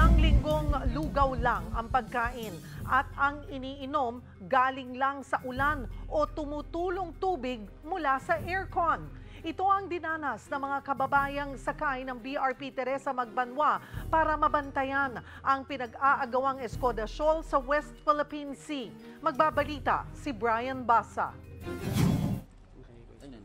Ilang linggong lugaw lang ang pagkain at ang iniinom galing lang sa ulan o tumutulong tubig mula sa aircon. Ito ang dinanas ng mga kababayang sakay ng BRP Teresa Magbanwa para mabantayan ang pinag-aagawang eskodasyon sa West Philippine Sea. Magbabalita si Brian Basa.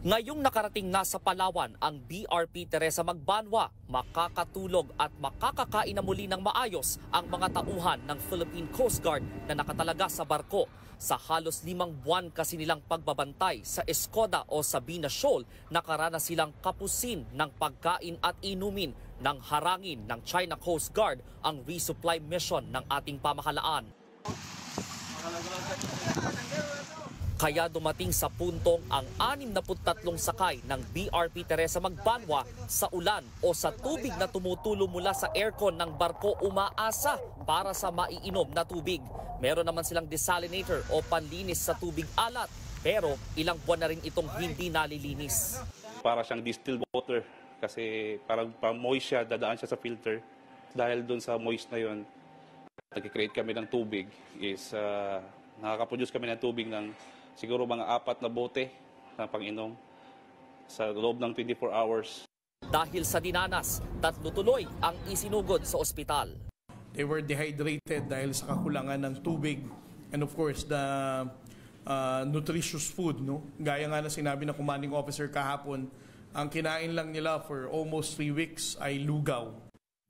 Ngayong nakarating na sa Palawan ang BRP Teresa Magbanwa, makakatulog at makakakain na muli ng maayos ang mga tauhan ng Philippine Coast Guard na nakatalaga sa barko. Sa halos 5 buwan kasi nilang pagbabantay sa Escoda o Sabina Shoal, nakaranas silang kapusin ng pagkain at inumin nang harangin ng China Coast Guard ang resupply mission ng ating pamahalaan. Kaya dumating sa puntong ang 63 sakay ng BRP Teresa Magbanwa sa ulan o sa tubig na tumutulo mula sa aircon ng barko umaasa para sa maiinom na tubig. Meron naman silang desalinator o panlinis sa tubig alat, pero ilang buwan na rin itong hindi nalilinis. Para siyang distilled water kasi parang moist siya, dadaan siya sa filter. Dahil doon sa moist na yon, nag-create kami ng tubig nakaka-produce kami ng tubig ng siguro mga 4 na bote na pang-inom sa loob ng 24 hours. Dahil sa dinanas, 3 tuloy ang isinugod sa ospital. They were dehydrated dahil sa kakulangan ng tubig and of course the nutritious food. No? Gaya nga na sinabi ng commanding officer kahapon, ang kinain lang nila for almost 3 weeks ay lugaw.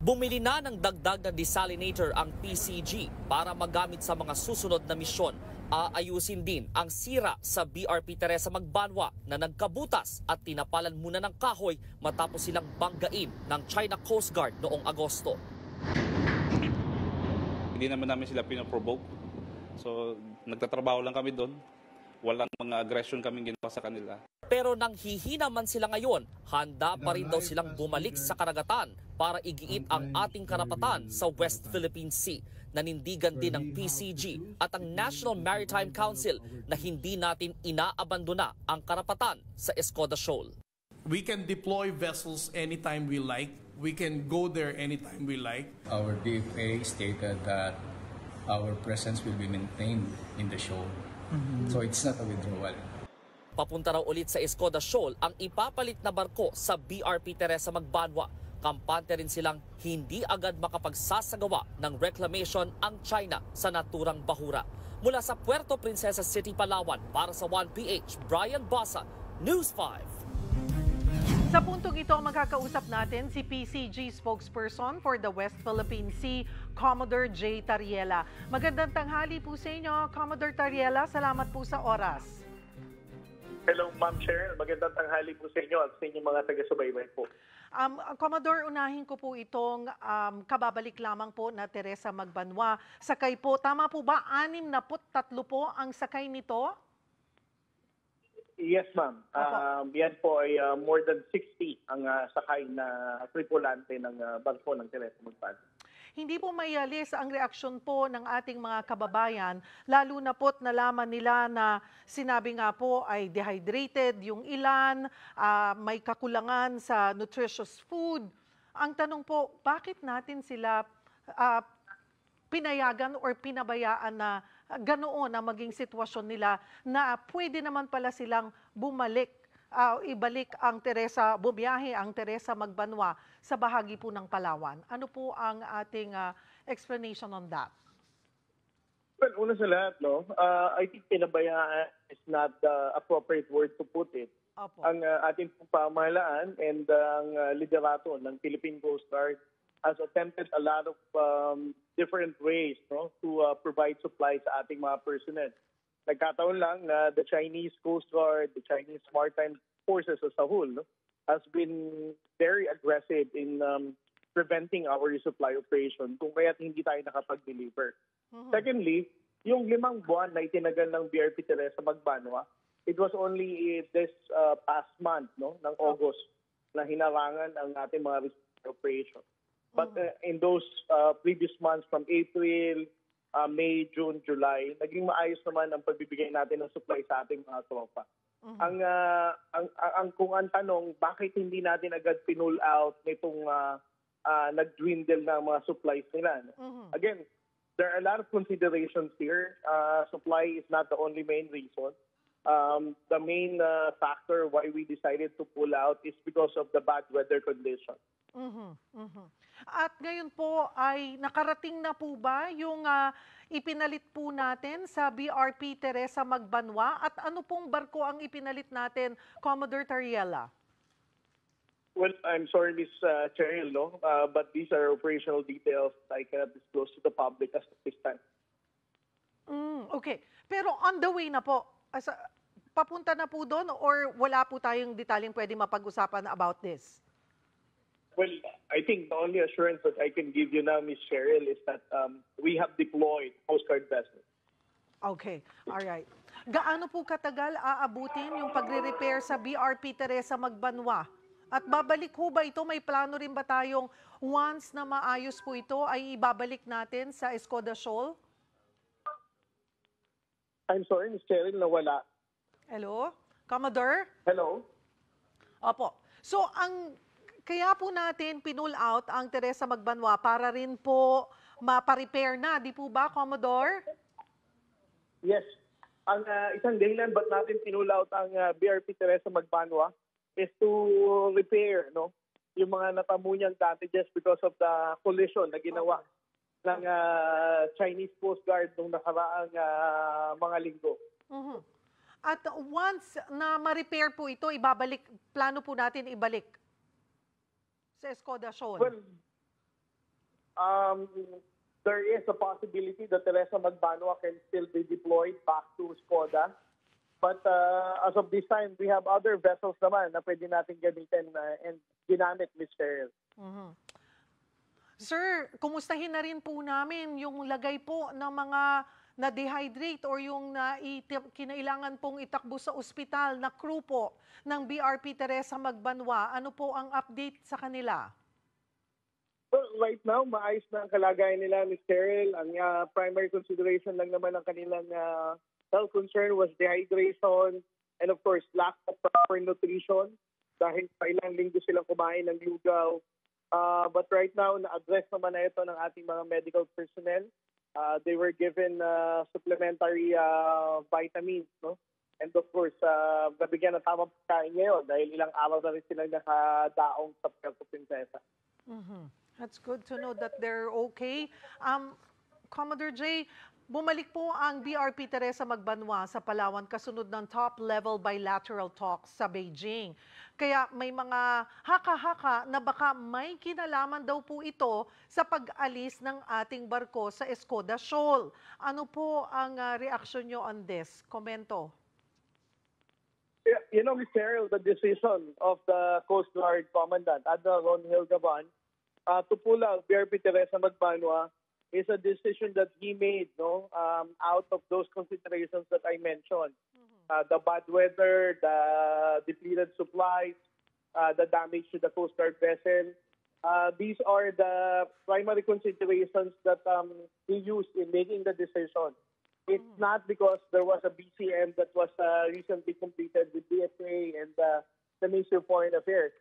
Bumili na ng dagdag na desalinator ang PCG para magamit sa mga susunod na misyon. Aayusin din ang sira sa BRP Teresa Magbanwa na nagkabutas at tinapalan muna ng kahoy matapos silang banggain ng China Coast Guard noong Agosto. Hindi naman namin sila pinoprovoke. So nagtatrabaho lang kami doon. Walang mga aggression kaming ginawa sa kanila. Pero nang hihina man sila ngayon, handa pa rin daw silang bumalik sa karagatan para igiit ang ating karapatan sa West Philippine Sea. Nanindigan din ng PCG at ang National Maritime Council na hindi natin inaabandona ang karapatan sa Escoda Shoal. We can deploy vessels anytime we like. We can go there anytime we like. Our DFA stated that our presence will be maintained in the shoal. So it's not a withdrawal. Papunta raw ulit sa Escoda Shoal ang ipapalit na barko sa BRP Teresa Magbanwa. Kampante rin silang hindi agad makapagsasagawa ng reclamation ang China sa naturang bahura. Mula sa Puerto Princesa City, Palawan, para sa 1PH, Brian Basa, News 5. Sa puntong ito, makakausap natin si PCG spokesperson for the West Philippine Sea, Commodore J. Tariela. Magandang tanghali po sa inyo, Commodore Tariela. Salamat po sa oras. Hello, Ma'am Cheryl. Magandang tanghali po sa inyo at sa inyong mga taga-subaybay po. Commodore, unahin ko po itong kababalik lamang po na Teresa Magbanwa. Sakay po, tama po ba 63 po ang sakay nito? Yes, ma'am. Yan po ay more than 60 ang sakay na tripulante ng barko ng Teresa Magbanwa. Hindi po mayalis ang reaksyon po ng ating mga kababayan, lalo na po't nalaman nila na sinabi nga po ay dehydrated yung ilan, may kakulangan sa nutritious food. Ang tanong po, bakit natin sila pinayagan or pinabayaan na ganoon ang maging sitwasyon nila na pwede naman pala silang ibalik ang bumiyahe ang Teresa Magbanwa sa bahagi po ng Palawan. Ano po ang ating explanation on that? Well, una sa lahat, I think pinabayaan is not the appropriate word to put it. Opo. Ang ating pamahalaan and ang liderato ng Philippine Coast Guard has attempted a lot of different ways to provide supplies sa ating mga personnel. Nagkataon lang na the Chinese Coast Guard, the Chinese Maritime Forces as a whole, has been very aggressive in preventing our resupply operation kung kaya't hindi tayo nakapag-deliver. Secondly, yung 5 buwan na itinagal ng BRP Teresa Magbanwa, it was only this past month, ng August, na hinarangan ang ating mga resupply operation. But in those previous months from April, May, June, July, naging maayos naman ang pagbibigay natin ng supply sa ating mga tropa. Kung ang tanong, bakit hindi natin agad pinull out nitong nag-dwindle na ang mga supplies nila. Again, there are a lot of considerations here. Supply is not the only main reason. The main factor why we decided to pull out is because of the bad weather condition. At ngayon po ay nakarating na po ba yung ipinalit po natin sa BRP Teresa Magbanwa? At ano pong barko ang ipinalit natin, Commodore Tariela? Well, I'm sorry, Ms. Cheryl, no? But these are operational details I cannot disclose to the public as of this time. Okay. Pero on the way na po, papunta na po doon or wala po tayong detalyeng pwede mapag-usapan about this? Well, I think the only assurance that I can give you now, Ms. Cheryl, is that we have deployed Coast Guard vessels. Okay. All right. Gaano po katagal aabutin yung pagre-repair sa BRP Teresa Magbanwa? At babalik ho ba ito? May plano rin ba tayong once na maayos po ito ay ibabalik natin sa Escoda Shoal? I'm sorry, Ms. Cheryl, nawala. Hello? Commodore? Hello? Opo. So, kaya po natin pinull out ang Teresa Magbanwa para rin po maparepair na. Di po ba, Commodore? Yes. Ang isang dahilan ba't natin pinull out ang BRP Teresa Magbanwa is to repair yung mga natamunyang damages because of the collision na ginawa ng Chinese Coast Guard nung nakaraang mga linggo. At once na ma-repair po ito, plano po natin ibalik sa Escoda Shoal? Well, there is a possibility that Teresa Magbanwa can still be deployed back to Escoda. But as of this time, we have other vessels naman na pwede natin gamitin and ginamit, Ms. Cheryl. Sir, kumustahin na rin po namin yung lagay po ng mga na-dehydrate or yung kinailangan pong itakbo sa ospital na crew po ng BRP Teresa Magbanwa. Ano po ang update sa kanila? Well, right now, maayos na ang kalagayan nila, Ms. Cheryl. Ang primary consideration lang naman ng kanilang health concern was dehydration and of course lack of proper nutrition dahil pa ilang linggo silang kumain ng lugaw. But right now, na-address naman na ito ng ating mga medical personnel. They were given supplementary vitamins, no? And of course, nabigyan ng tamang pagkain ngayon dahil ilang araw na rin silang nakadaong sa Puerto Princesa. That's good to know that they're okay. Commodore J, bumalik po ang BRP Teresa Magbanwa sa Palawan kasunod ng top-level bilateral talks sa Beijing. Kaya may mga haka-haka na baka may kinalaman daw po ito sa pag-alis ng ating barko sa Escoda Shoal. Ano po ang reaksyon nyo on this? Komento. You know, Ms. Cheryl, the decision of the Coast Guard Commandant, Admiral Ron Hildebrand, to pull out BRP Teresa Magbanwa is a decision that he made, out of those considerations that I mentioned. The bad weather, the depleted supplies, the damage to the Coast Guard vessel. These are the primary considerations that he used in making the decision. It's not because there was a BCM that was recently completed with DFA and the Ministry of Foreign Affairs.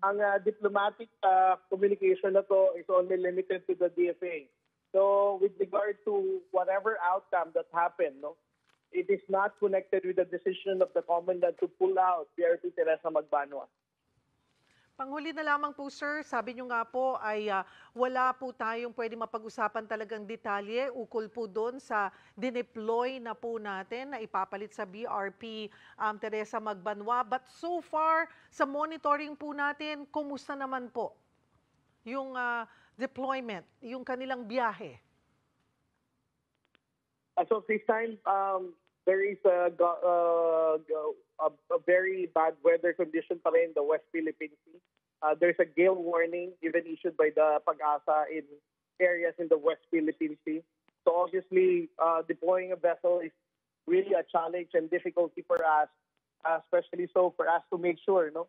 Ang diplomatic communication na to is only limited to the DFA. So with regard to whatever outcome that happened, it is not connected with the decision of the Commandant to pull out BRP Teresa Magbanwa. Panghuli na lamang po, sir, sabi nyo nga po ay wala po tayong pwede mapag-usapan talagang detalye ukol po doon sa dineploy na po natin na ipapalit sa BRP Teresa Magbanwa. But so far, sa monitoring po natin, kumusta naman po yung deployment, yung kanilang biyahe? As of this time, there is a very bad weather condition pa rin in the West Philippine Sea. There's a gale warning even issued by the Pag-asa in areas in the West Philippine Sea. So obviously, deploying a vessel is really a challenge and difficulty for us, especially so for us to make sure na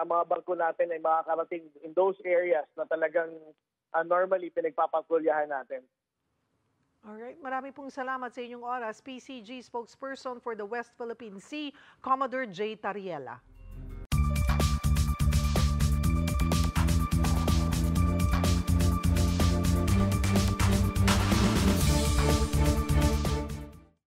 ang mga barko natin ay makakarating in those areas na talagang normally pinagpapatrolyahan natin. Alright, marami pong salamat sa inyong oras. PCG spokesperson for the West Philippine Sea, Commodore J. Tariela.